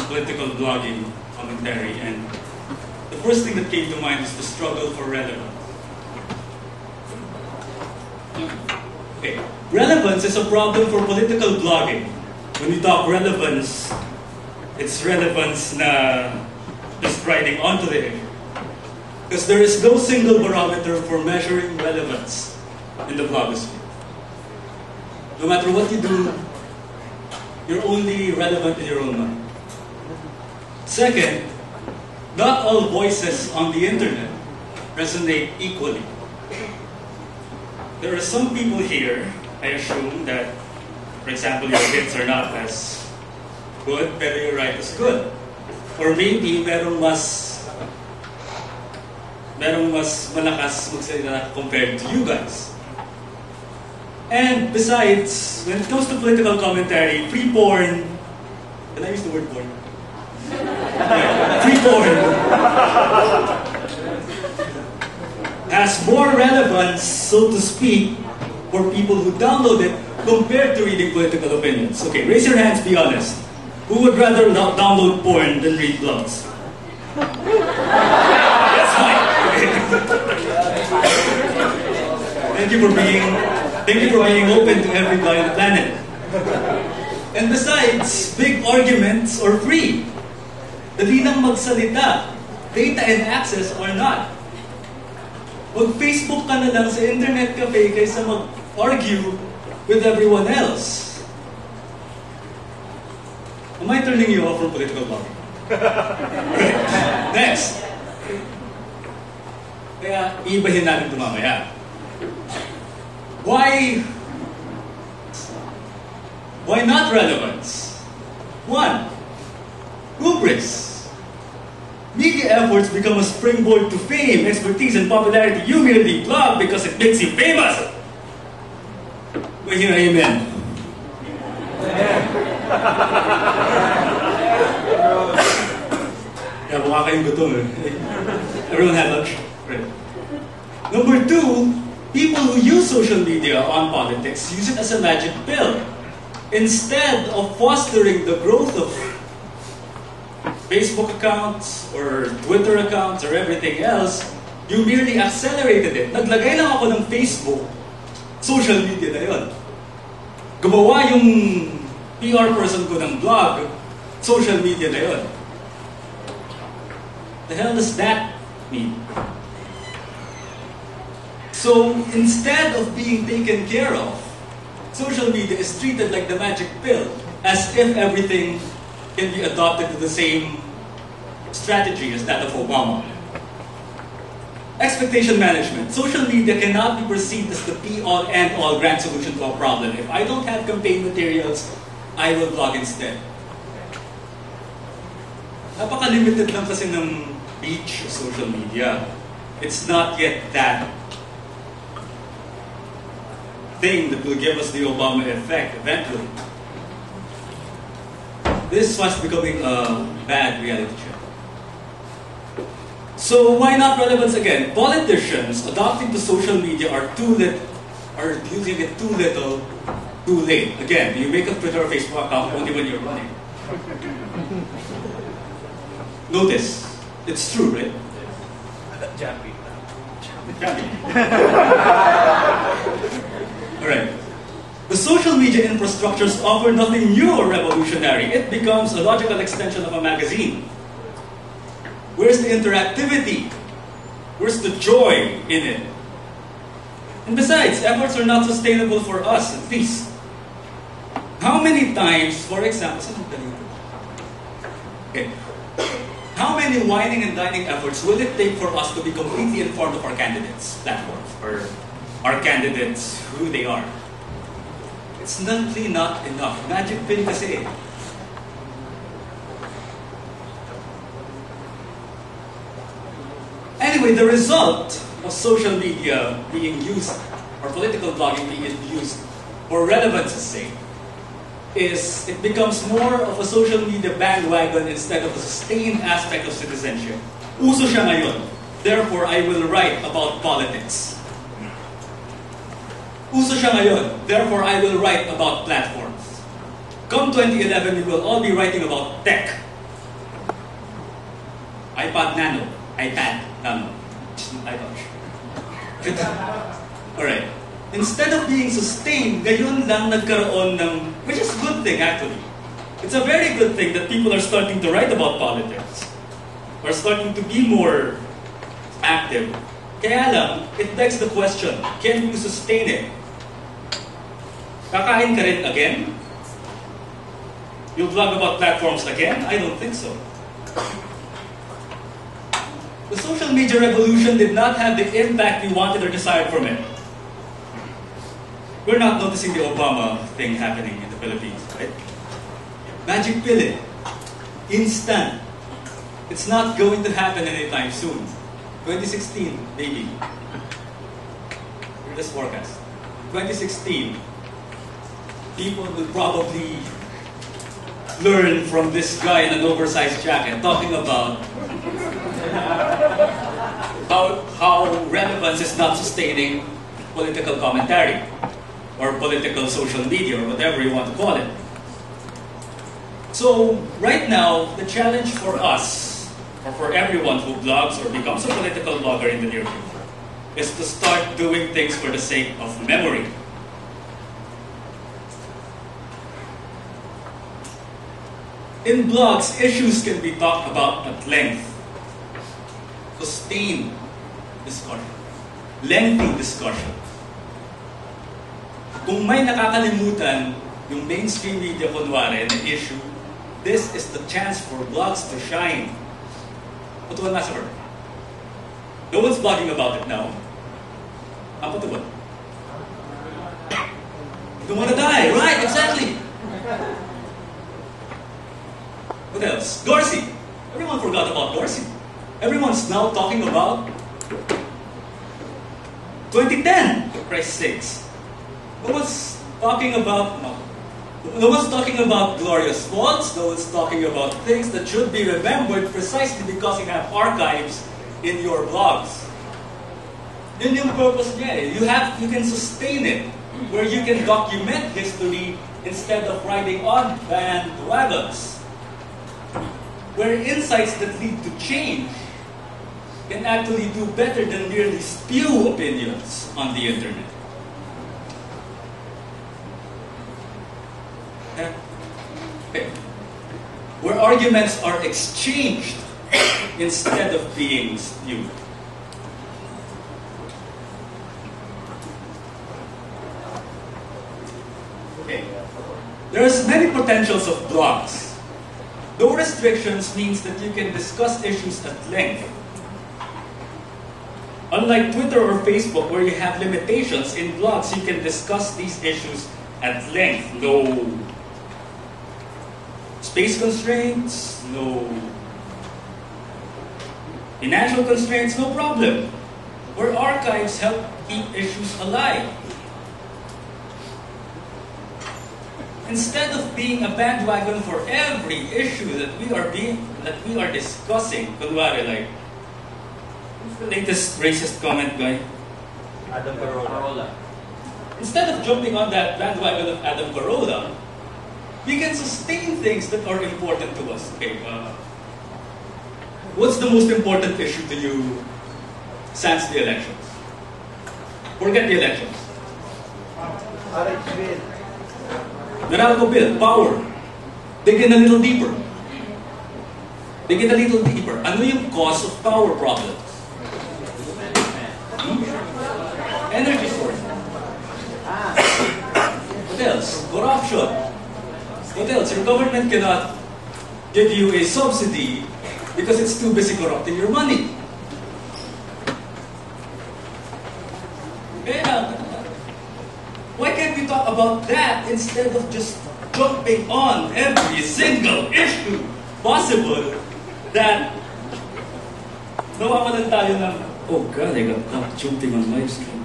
political blogging commentary, and the first thing that came to mind is the struggle for relevance. Okay. Relevance is a problem for political blogging. When we talk relevance, it's relevance na just riding onto the issue. Because there is no single barometer for measuring relevance in the blogosphere. No matter what you do, you're only relevant in your own mind. Second, not all voices on the internet resonate equally. There are some people here, I assume, that, for example, your hits are not as good, pero your right is good. Or maybe, merong mas malakas magsalita compared to you guys. And besides, when it comes to political commentary, free porn, can I use the word porn? Yeah, free porn has more relevance, so to speak, for people who download it compared to reading political opinions. Okay, raise your hands, be honest. Who would rather download porn than read blogs? That's fine. Okay. Thank you for being open to every guy on the planet. And besides, big arguments are free. Dali lang magsalita, data and access or not. Mag-Facebook ka na lang sa internet cafe kaysa mag-argue with everyone else. Am I turning you off from political blogging? Right. Next. Kaya, iibahin natin ito mamaya. Why not relevance? 1. Hubris. Media efforts become a springboard to fame, expertise, and popularity. You merely blog because it makes you famous. We hear amen. Yeah, baka kayong gutom eh. Everyone had lunch? Right. Number 2, people who use social media on politics use it as a magic pill. Instead of fostering the growth of Facebook accounts or Twitter accounts or everything else, you merely accelerated it. Naglagay lang ako ng Facebook, social media na yun. Gumawa yung PR person ko ng blog, social media na yun. The hell does that mean? So, instead of being taken care of, social media is treated like the magic pill, as if everything can be adopted to the same strategy as that of Obama. Expectation management. Social media cannot be perceived as the be-all, end-all grand solution to a problem. If I don't have campaign materials, I will blog instead. Napaka-limited lang kasi ng reach of social media. It's not yet that thing that will give us the Obama effect eventually. This is fast becoming a bad reality check. So why not relevance again? Politicians adopting to social media are using it too little, too late. Again, you make a Twitter or Facebook account only when you're running. Notice, it's true, right? Jambi. Alright. The social media infrastructures offer nothing new or revolutionary. It becomes a logical extension of a magazine. Where's the interactivity? Where's the joy in it? And besides, efforts are not sustainable for us, at least. How many times, for example, okay, how many whining and dining efforts will it take for us to be completely informed of our candidates' platforms, or our candidates, who they are? It's simply not enough. Magic pill kasi eh. Anyway, the result of social media being used, or political blogging being used for relevance's sake, is it becomes more of a social media bandwagon instead of a sustained aspect of citizenship. Uso siya ngayon. Therefore, I will write about politics. Uso siya ngayon. Therefore, I will write about platforms. Come 2011, we will all be writing about tech. iPad Nano. iPad Nano. iTouch. Alright. Instead of being sustained, gayon lang nagkaroon ng, which is a good thing actually. It's a very good thing that people are starting to write about politics. Are starting to be more active. Kaya lang, it begs the question, can you sustain it? Kakain ka rin again? You'll vlog about platforms again? I don't think so. The social media revolution did not have the impact we wanted or desired from it. We're not noticing the Obama thing happening in the Philippines, right? Magic pill it. Instant. It's not going to happen anytime soon. 2016, maybe. This forecast. 2016, people will probably learn from this guy in an oversized jacket talking about how relevance is not sustaining political commentary or political social media or whatever you want to call it. So right now, the challenge for us, or for everyone who blogs or becomes a political blogger in the near future, is to start doing things for the sake of memory. In blogs, issues can be talked about at length. Sustained discussion. Lengthy discussion. Kung may nakakalimutan yung mainstream media kunwari na issue, this is the chance for blogs to shine. Patuwan na sir. No one's blogging about it now. Ang patuwan. Don't wanna die, right, exactly. What else? Dorsey. Everyone forgot about Dorsey. Everyone's now talking about 2010, for Christ's sakes. No one's talking about glorious faults. No one's talking about things that should be remembered precisely because you have archives in your blogs. Yun yung purpose niya eh. You can sustain it, where you can document history instead of riding on bandwagons. Where insights that lead to change can actually do better than merely spew opinions on the internet. Okay. Where arguments are exchanged instead of being spewed. Okay. There's many potentials of blogs. No restrictions means that you can discuss issues at length. Unlike Twitter or Facebook, where you have limitations, in blogs you can discuss these issues at length. No space constraints, no financial constraints, no problem. Where archives help keep issues alive. Instead of being a bandwagon for every issue that we are discussing, kunwari like, what's the latest racist comment guy? Adam Carolla. Instead of jumping on that bandwagon of Adam Carolla, we can sustain things that are important to us. Okay, what's the most important issue to you sans the elections? Forget the elections. Meralco bill, power. Dig in a little deeper. Dig in a little deeper. Ano yung cause of power problems? Energy source. What else? Corruption. What else? Your government cannot give you a subsidy because it's too busy corrupting your money. Why can't we talk about that instead of just jumping on every single issue possible that nawawalan tayo ng, oh God, I got caught jumping on live stream.